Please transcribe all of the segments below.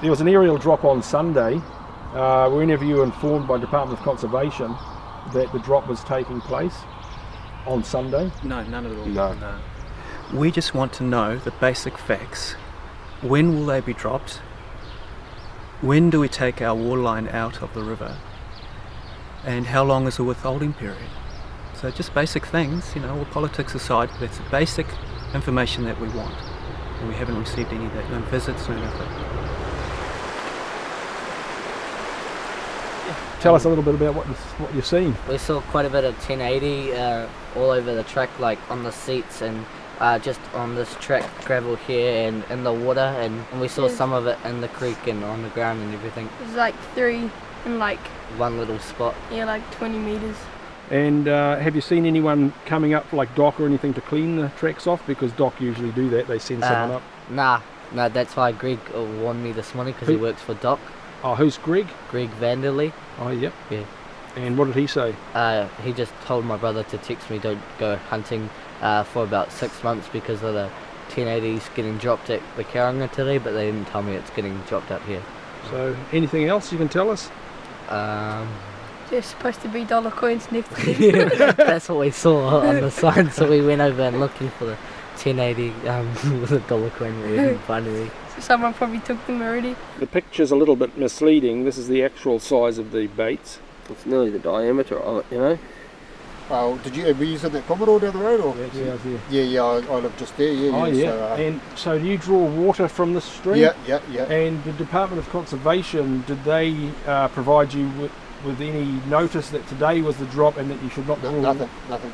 There was an aerial drop on Sunday. Were any of you informed by Department of Conservation that the drop was taking place on Sunday? No, none at all. No. We just want to know the basic facts. When will they be dropped? When do we take our water line out of the river? And how long is the withholding period? So just basic things, all politics aside, that's the basic information that we want. And we haven't received any of that, no visits, no nothing. Tell us a little bit about what you've seen. We saw quite a bit of 1080 all over the track, like on the seats and just on this track, gravel here and in the water, and we saw some of it in the creek and on the ground and everything. There's like 3 in like one little spot. Yeah, like 20 metres. And have you seen anyone coming up like Doc or anything to clean the tracks off? Because Doc usually do that, they send someone up. Nah, that's why Greg warned me this morning, because he works for Doc. Oh, who's Greg? Greg Vanderley. Oh, yep. Yeah. And what did he say? He just told my brother to text me, don't go hunting for about 6 months because of the 1080s getting dropped at the Kauranga today, but they didn't tell me it's getting dropped up here. So, anything else you can tell us? There's supposed to be dollar coins next to them. Yeah, that's what we saw on the sign, so we went over and looking for the 1080 with a dollar coin. We didn't find any. So someone probably took them already. The picture's a little bit misleading. This is the actual size of the baits. It's nearly the diameter of it, Were you using that Commodore down the road? Or? Yeah, I live just there, Oh, yeah. So, and so do you draw water from the stream? Yeah. And the Department of Conservation, did they provide you with any notice that today was the drop and that you should not draw? Nothing.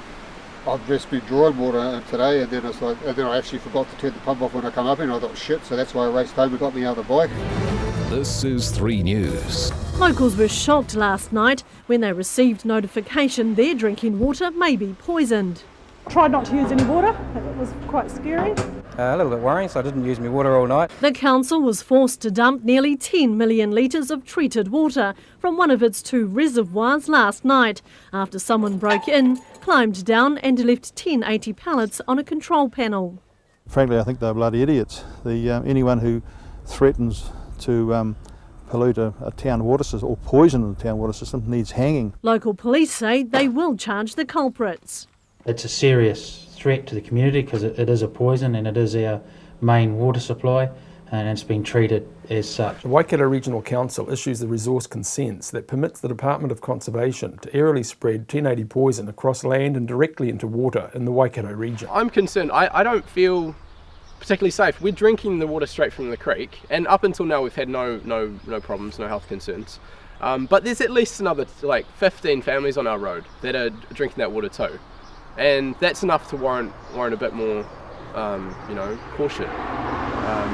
I've just been drawing water today, and then I actually forgot to turn the pump off when I come up, and I thought, shit, so that's why I raced home and got me out of the bike. This is 3 News. Locals were shocked last night when they received notification their drinking water may be poisoned. Tried not to use any water. It was quite scary. A little bit worrying, so I didn't use my water all night. The council was forced to dump nearly 10 million litres of treated water from one of its 2 reservoirs last night after someone broke in, climbed down and left 1080 pallets on a control panel. Frankly, I think they're bloody idiots. Anyone who threatens to pollute a town water system or poison the town water system needs hanging. Local police say they will charge the culprits. It's a serious threat to the community because it is a poison and it is our main water supply, and it's been treated as such. The Waikato Regional Council issues the resource consents that permits the Department of Conservation to aerially spread 1080 poison across land and directly into water in the Waikato region. I'm concerned. I don't feel particularly safe. We're drinking the water straight from the creek, and up until now we've had no problems, no health concerns. But there's at least another 15 families on our road that are drinking that water too. And that's enough to warrant a bit more, caution.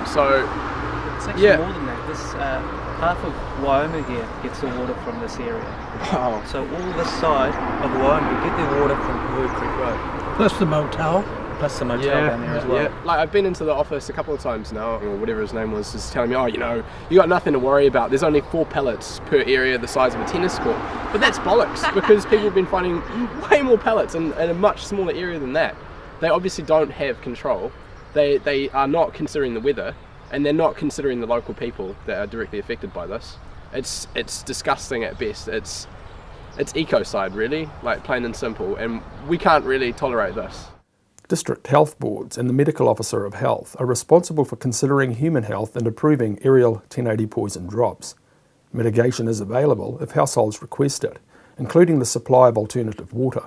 It's actually more than that. This half of Wyoming here gets the water from this area. Wow. So all this side of Wyoming get their water from Bird Creek Road. Plus the motel. Plus the motel down there as well. Yeah. I've been into the office a couple of times now, or whatever his name was, just telling me, you got nothing to worry about. There's only 4 pellets per area the size of a tennis court. But that's bollocks, because people have been finding way more pellets in a much smaller area than that. They obviously don't have control. They are not considering the weather, and they're not considering the local people that are directly affected by this. It's disgusting at best. It's ecocide, really, plain and simple, and we can't really tolerate this. District health boards and the medical officer of health are responsible for considering human health and approving aerial 1080 poison drops. Mitigation is available if households request it, including the supply of alternative water.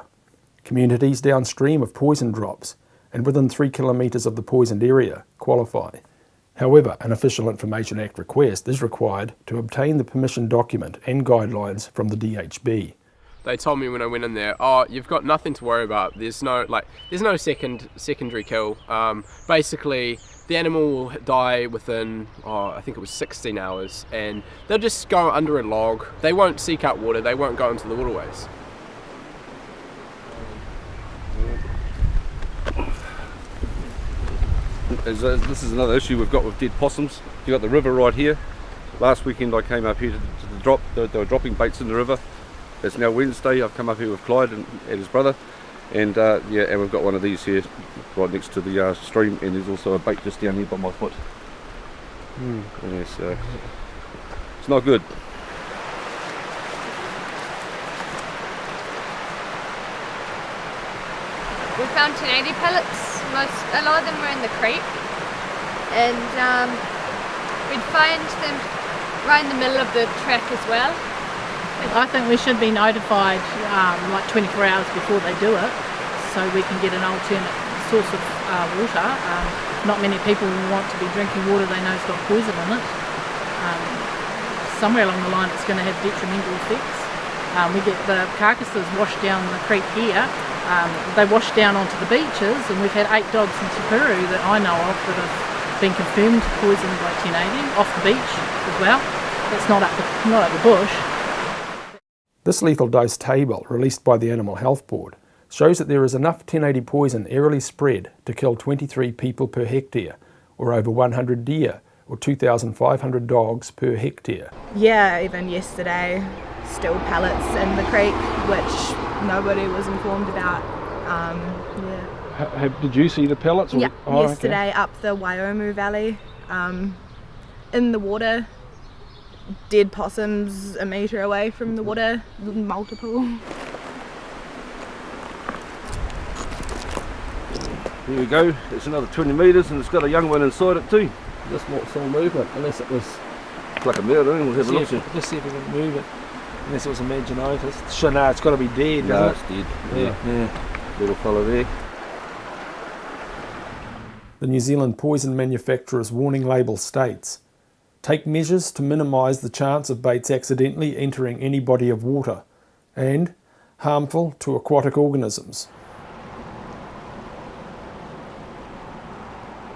Communities downstream of poison drops and within 3 kilometres of the poisoned area qualify. However, an Official Information Act request is required to obtain the permission document and guidelines from the DHB. They told me when I went in there, you've got nothing to worry about. There's no secondary kill. Basically, the animal will die within, I think it was 16 hours, and they'll just go under a log. They won't seek out water. They won't go into the waterways. This is another issue we've got with dead possums. You've got the river right here. Last weekend I came up here to the drop. They were dropping baits in the river. It's now Wednesday. I've come up here with Clyde and his brother, and and we've got one of these here right next to the stream, and there's also a bait just down here by my foot. Yeah, so it's not good. We found 1080 pellets. A lot of them were in the creek, and we'd find them right in the middle of the track as well. I think we should be notified like 24 hours before they do it, so we can get an alternate source of water. Not many people want to be drinking water they know has got poison in it. Somewhere along the line it's going to have detrimental effects. We get the carcasses washed down the creek here. They wash down onto the beaches, and we've had 8 dogs in Te Puru that I know of that have been confirmed poisoned by 1080 off the beach as well. It's not up the bush. This lethal dose table, released by the Animal Health Board, shows that there is enough 1080 poison aerially spread to kill 23 people per hectare, or over 100 deer, or 2,500 dogs per hectare. Yeah, even yesterday, still pellets in the creek, which nobody was informed about. Did you see the pellets? Yeah, yesterday up the Waiomu Valley, in the water, dead possums a metre away from the water, multiple. Here we go, it's another 20 metres and it's got a young one inside it too. Just not full movement, unless it was... It's like a murder, we'll have a look. Just see if we can move it. Unless it was imaginitis. So no, it's got to be dead, No, isn't it's it? dead. Yeah. Little fella there. The New Zealand poison manufacturer's warning label states, "Take measures to minimise the chance of baits accidentally entering any body of water," and "harmful to aquatic organisms."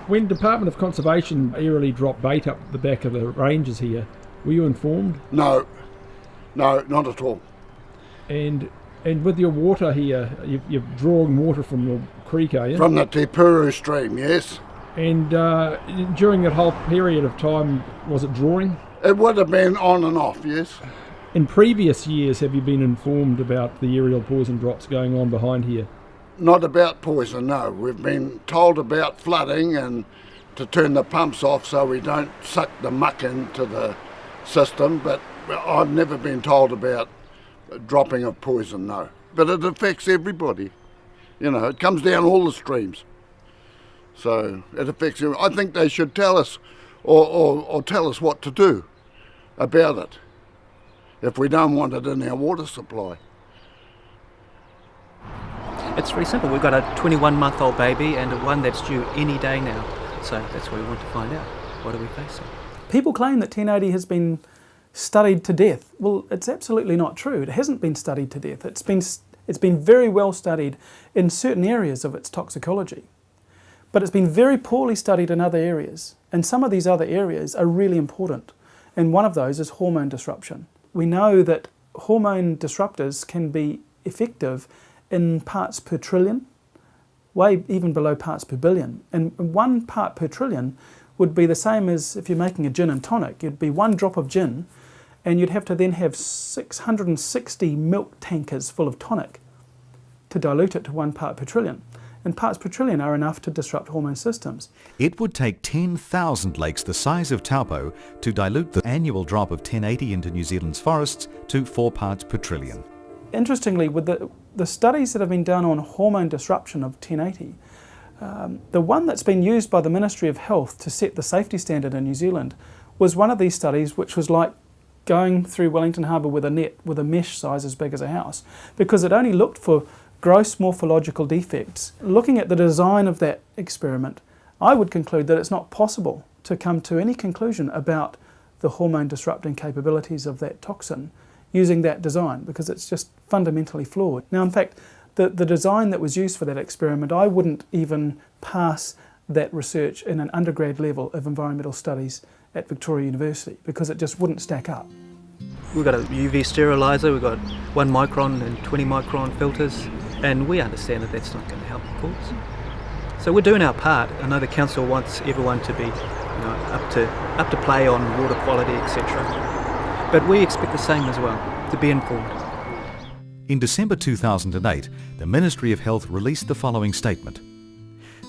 When Department of Conservation aerially dropped bait up the back of the ranges here, were you informed? No, not at all. And with your water here, you're drawing water from the creek, are you? From the Te Puru stream, yes. And during that whole period of time, was it drawing? It would have been on and off, yes. In previous years, have you been informed about the aerial poison drops going on behind here? Not about poison, no. We've been told about flooding and to turn the pumps off so we don't suck the muck into the system, but I've never been told about dropping of poison, no. But it affects everybody. You know, it comes down all the streams. So it affects everybody. I think they should tell us or tell us what to do about it if we don't want it in our water supply. It's really simple. We've got a 21-month-old baby and one that's due any day now. So that's what we want to find out. What are we facing? People claim that 1080 has been studied to death. Well, it's absolutely not true. It hasn't been studied to death. It's been very well studied in certain areas of its toxicology. But it's been very poorly studied in other areas. And some of these other areas are really important. And one of those is hormone disruption. We know that hormone disruptors can be effective in parts per trillion, way even below parts per billion. And 1 part per trillion would be the same as if you're making a gin and tonic. You'd be 1 drop of gin, and you'd have to then have 660 milk tankers full of tonic to dilute it to 1 part per trillion. And parts per trillion are enough to disrupt hormone systems. It would take 10,000 lakes the size of Taupo to dilute the annual drop of 1080 into New Zealand's forests to 4 parts per trillion. Interestingly, with the studies that have been done on hormone disruption of 1080, the one that's been used by the Ministry of Health to set the safety standard in New Zealand was one of these studies which was like going through Wellington Harbour with a net with a mesh size as big as a house, because it only looked for gross morphological defects. Looking at the design of that experiment, I would conclude that it's not possible to come to any conclusion about the hormone disrupting capabilities of that toxin using that design, because it's just fundamentally flawed. Now, in fact, the design that was used for that experiment, I wouldn't even pass that research in an undergrad level of environmental studies at Victoria University, because it just wouldn't stack up. We've got a UV steriliser, we've got 1 micron and 20 micron filters, and we understand that that's not going to help the cause. So we're doing our part. I know the council wants everyone to be up to play on water quality, etc. But we expect the same as well, to be informed. In December 2008, the Ministry of Health released the following statement.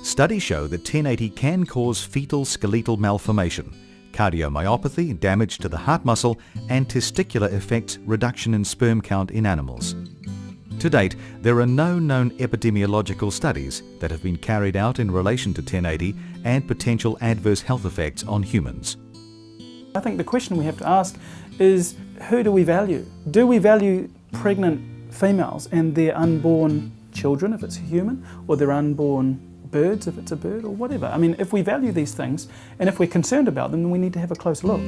Studies show that 1080 can cause fetal skeletal malformation, cardiomyopathy, damage to the heart muscle, and testicular effects, reduction in sperm count in animals. To date, there are no known epidemiological studies that have been carried out in relation to 1080 and potential adverse health effects on humans. I think the question we have to ask is, who do we value? Do we value pregnant females and their unborn children, if it's a human, or their unborn birds, if it's a bird, or whatever? I mean, if we value these things, and if we're concerned about them, then we need to have a close look.